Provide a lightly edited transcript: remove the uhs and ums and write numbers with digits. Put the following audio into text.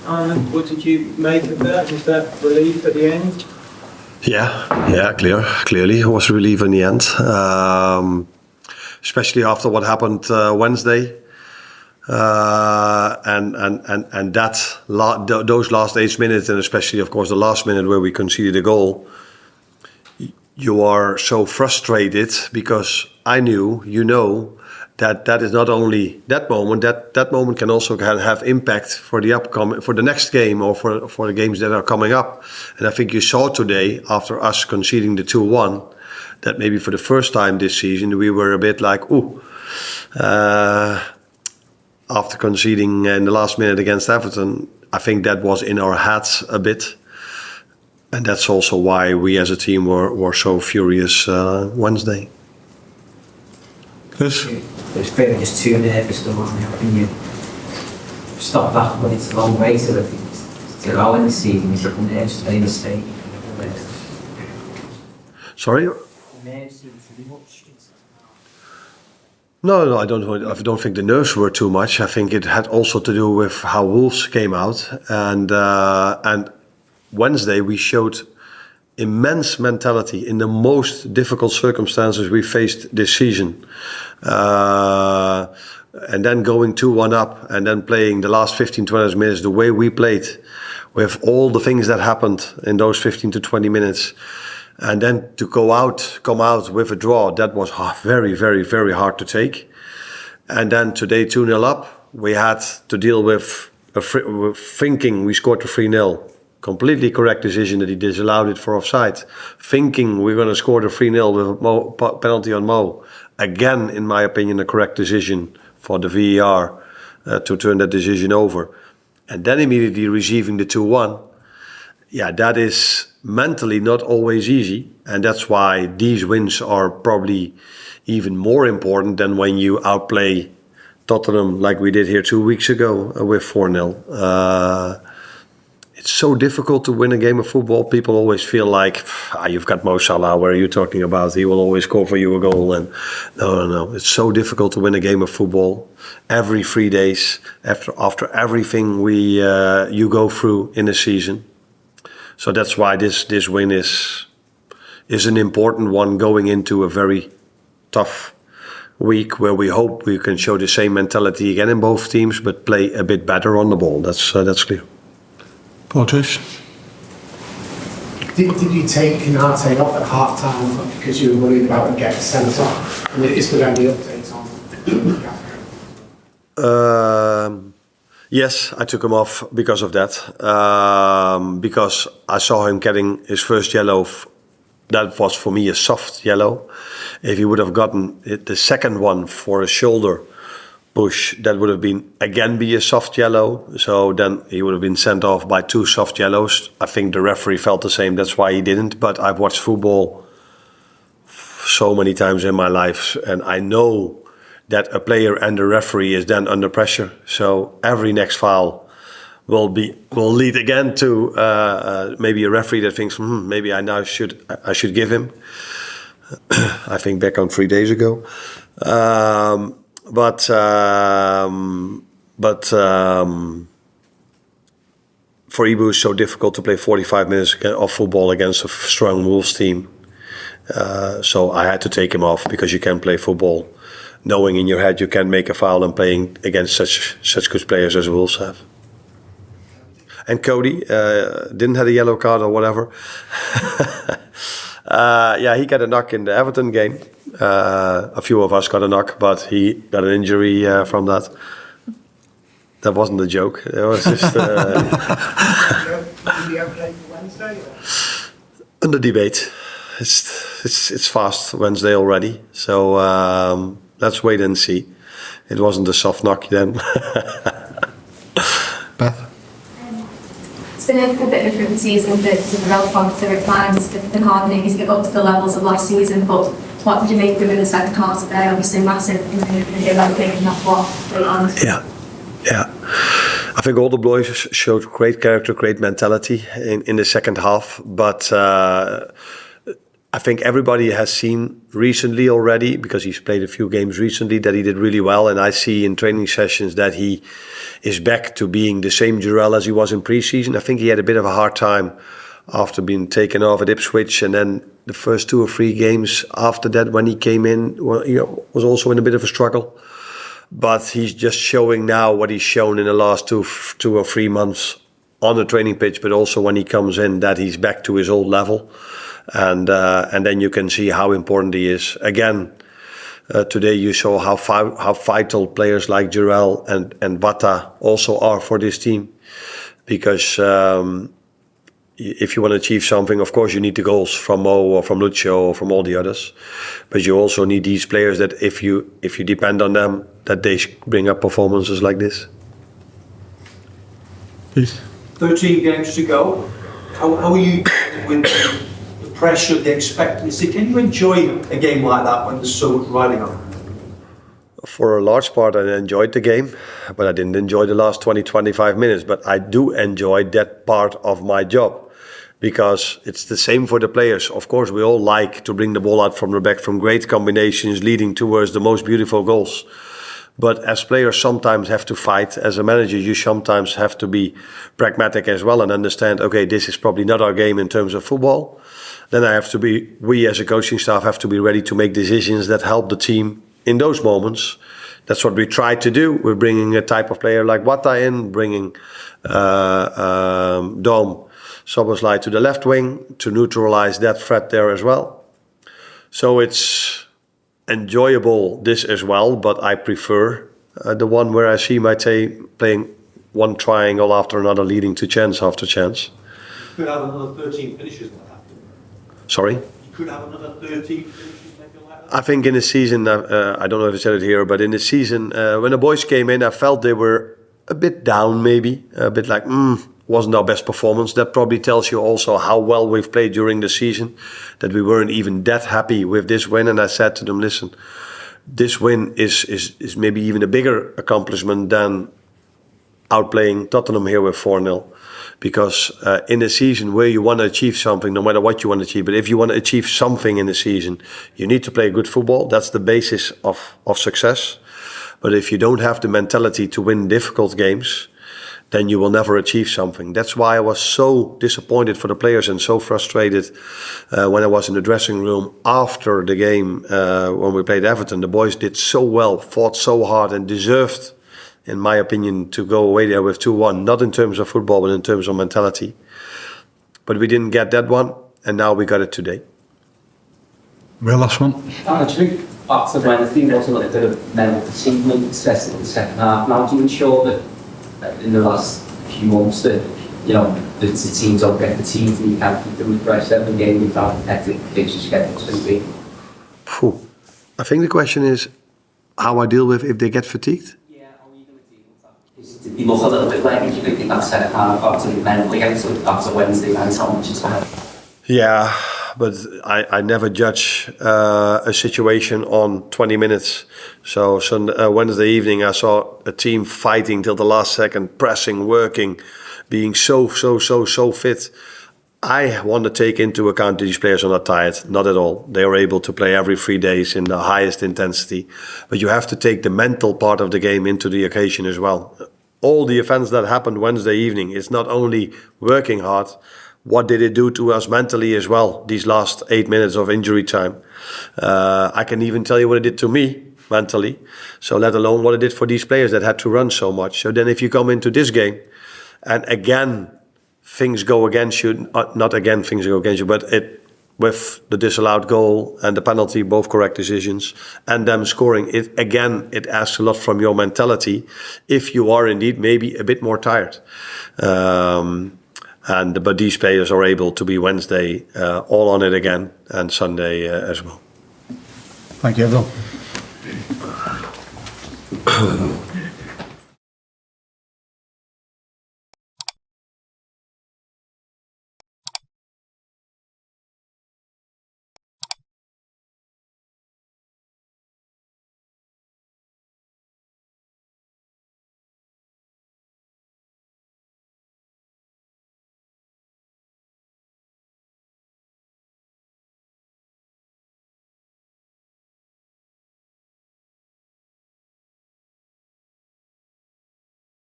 Arne, what did you make of that? Was that relief at the end? Yeah, clearly it was a relief in the end, especially after what happened Wednesday, and those last 8 minutes, and especially of course the last minute where we conceded a goal. You are so frustrated because I knew, that is not only that moment. That moment can also have impact for the next game or for the games that are coming up. And I think you saw today, after us conceding the 2-1, that maybe for the first time this season we were a bit like, after conceding in the last minute against Everton. I think that was in our heads a bit. And that's also why we as a team were so furious Wednesday. Chris? It was pretty just too nervous, though, wasn't it? When you stop back when it's a long way to go in the season, you're nervous to play a mistake. Sorry? Nerves seem to be much. No, I don't think the nerves were too much. I think it had also to do with how Wolves came out, and Wednesday we showed immense mentality in the most difficult circumstances we faced this season. And then going 2-1 up and then playing the last 15-20 minutes the way we played, with all the things that happened in those 15 to 20 minutes, and then to come out with a draw, that was very, very, very hard to take. And then today 2-0 up, we had to deal with thinking we scored the 3-0. Completely correct decision that he disallowed it for offside. Thinking we're going to score the 3-0 with a penalty on Mo. Again, in my opinion, a correct decision for the VAR to turn that decision over. And then immediately receiving the 2-1. Yeah, that is mentally not always easy. And that's why these wins are probably even more important than when you outplay Tottenham like we did here 2 weeks ago with 4-0. It's so difficult to win a game of football. People always feel like, you've got Mo Salah, what are you talking about? He will always score for you a goal. And no. It's so difficult to win a game of football. Every 3 days, after everything you go through in a season. So that's why this win is an important one going into a very tough week where we hope we can show the same mentality again in both teams, but play a bit better on the ball. That's clear. Portage? Did you take Konate off at half-time because you were worried about him getting sent off? And is there any updates on Gakpo? Yes, I took him off because of that. Because I saw him getting his first yellow. That was for me a soft yellow. If he would have gotten the second one for a shoulder push, that would have been a soft yellow. So then he would have been sent off by 2 soft yellows. I think the referee felt the same. That's why he didn't. But I've watched football so many times in my life, and I know that a player and the referee is then under pressure. So every next foul will lead again to maybe a referee that thinks, maybe I should give him. I think back on 3 days ago. But for Ibu, it's so difficult to play 45 minutes of football against a strong Wolves team. So I had to take him off because you can play football knowing in your head you can make a foul and playing against such good players as Wolves have. And Cody didn't have a yellow card or whatever. He got a knock in the Everton game. A few of us got a knock, but he got an injury from that. That wasn't a joke. It was just... Did you okay for Wednesday? Under debate. It's fast Wednesday already. So let's wait and see. It wasn't a soft knock then. Beth? It's been a bit of a different season for Jarell Quansah at times. It's been hard maybe to get up to the levels of last season, but what did you make of him in the second half today? Obviously massive improvement in him, I think, and that's what they honestly. Yeah. I think all the boys showed great character, great mentality in the second half, but I think everybody has seen recently already, because he's played a few games recently, that he did really well. And I see in training sessions that he is back to being the same Jarell as he was in pre-season. I think he had a bit of a hard time after being taken off at Ipswich, and then the first 2 or 3 games after that when he came in, well, he was also in a bit of a struggle. But he's just showing now what he's shown in the last 2 or 3 months on the training pitch, but also when he comes in, that he's back to his old level. And then you can see how important he is. Again, today you saw how vital players like Jarell and Wata also are for this team. Because if you want to achieve something, of course you need the goals from Mo or from Lucio or from all the others. But you also need these players that if you depend on them, that they bring up performances like this. Please. 13 games to go. How are you with the pressure, the expectancy? Can you enjoy a game like that when there's so much riding on it? For a large part, I enjoyed the game, but I didn't enjoy the last 20-25 minutes. But I do enjoy that part of my job, because it's the same for the players. Of course, we all like to bring the ball out from the back from great combinations leading towards the most beautiful goals. But as players sometimes have to fight. As a manager, you sometimes have to be pragmatic as well and understand, okay, this is probably not our game in terms of football. Then we as a coaching staff have to be ready to make decisions that help the team in those moments. That's what we try to do. We're bringing a type of player like Wata in, bringing Dom Soboslai to the left wing to neutralize that threat there as well. So it's enjoyable this as well, but I prefer the one where I see my team playing one triangle after another, leading to chance after chance. You could have another 13 finishes like that. Sorry? You could have another 13 finishes maybe like that. I think in the season, I don't know if I said it here, but in the season, when the boys came in, I felt they were a bit down maybe, a bit like, wasn't our best performance. That probably tells you also how well we've played during the season, that we weren't even that happy with this win. And I said to them, listen, this win is maybe even a bigger accomplishment than outplaying Tottenham here with 4-0. Because in a season where you want to achieve something, no matter what you want to achieve, but if you want to achieve something in the season, you need to play good football. That's the basis of success. But if you don't have the mentality to win difficult games, then you will never achieve something. That's why I was so disappointed for the players and so frustrated when I was in the dressing room after the game when we played Everton. The boys did so well, fought so hard and deserved, in my opinion, to go away there with 2-1. Not in terms of football, but in terms of mentality. But we didn't get that one, and now we got it today. Well, last one. I think after Wednesday, there was a little bit of mental fatigue, especially in the second half. Now, do you ensure that in the last few months that, you know, the teams don't get fatigued and you can't keep them refreshed every game without hectic fixtures getting to be? I think the question is how I deal with if they get fatigued. Yeah, how are you going to deal with that? Did you look a little bit like you think in that second half after mentally after Wednesday night, how much it's had? Yeah, but I never judge a situation on 20 minutes. So Wednesday evening I saw a team fighting till the last second, pressing, working, being so fit. I want to take into account these players are not tired, not at all. They are able to play every 3 days in the highest intensity. But you have to take the mental part of the game into the occasion as well. All the events that happened Wednesday evening, it's not only working hard. What did it do to us mentally as well, these last 8 minutes of injury time? I can even tell you what it did to me mentally. So let alone what it did for these players that had to run so much. So then if you come into this game and again things go against you, not again things go against you, but with the disallowed goal and the penalty, both correct decisions, and them scoring, it asks a lot from your mentality if you are indeed maybe a bit more tired. But these players are able to be Wednesday all on it again, and Sunday as well. Thank you, everyone.